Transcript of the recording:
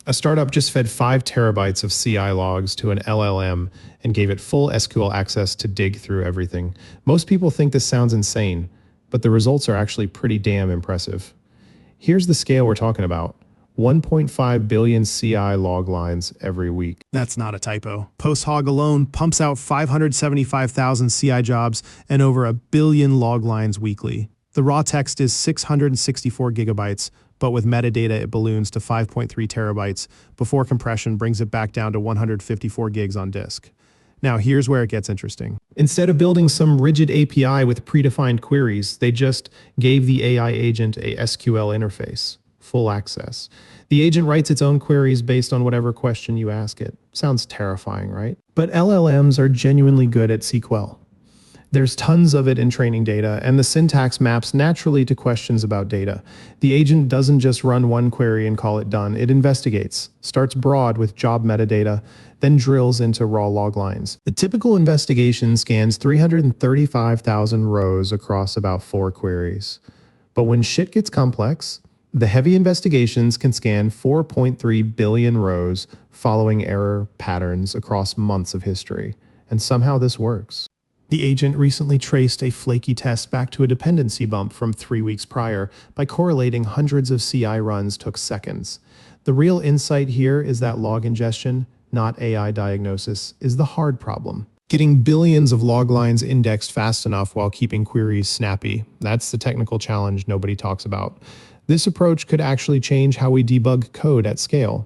A startup just fed 5 terabytes of CI logs to an LLM and gave it full SQL access to dig through everything. Most people think this sounds insane, but the results are actually pretty damn impressive. Here's the scale we're talking about. 1.5 billion CI log lines every week. That's not a typo. PostHog alone pumps out 575,000 CI jobs and over 1 billion log lines weekly. The raw text is 664 gigabytes, but with metadata it balloons to 5.3 terabytes before compression brings it back down to 154 gigs on disk. Now here's where it gets interesting. Instead of building some rigid API with predefined queries, they just gave the AI agent a SQL interface. Full access. The agent writes its own queries based on whatever question you ask it. Sounds terrifying, right? But LLMs are genuinely good at SQL. There's tons of it in training data, and the syntax maps naturally to questions about data. The agent doesn't just run one query and call it done. It investigates, starts broad with job metadata, then drills into raw log lines. The typical investigation scans 335,000 rows across about 4 queries. But when shit gets complex, the heavy investigations can scan 4.3 billion rows following error patterns across months of history. And somehow this works. The agent recently traced a flaky test back to a dependency bump from 3 weeks prior by correlating hundreds of CI runs took seconds. The real insight here is that log ingestion, not AI diagnosis, is the hard problem. Getting billions of log lines indexed fast enough while keeping queries snappy. That's the technical challenge nobody talks about. This approach could actually change how we debug code at scale.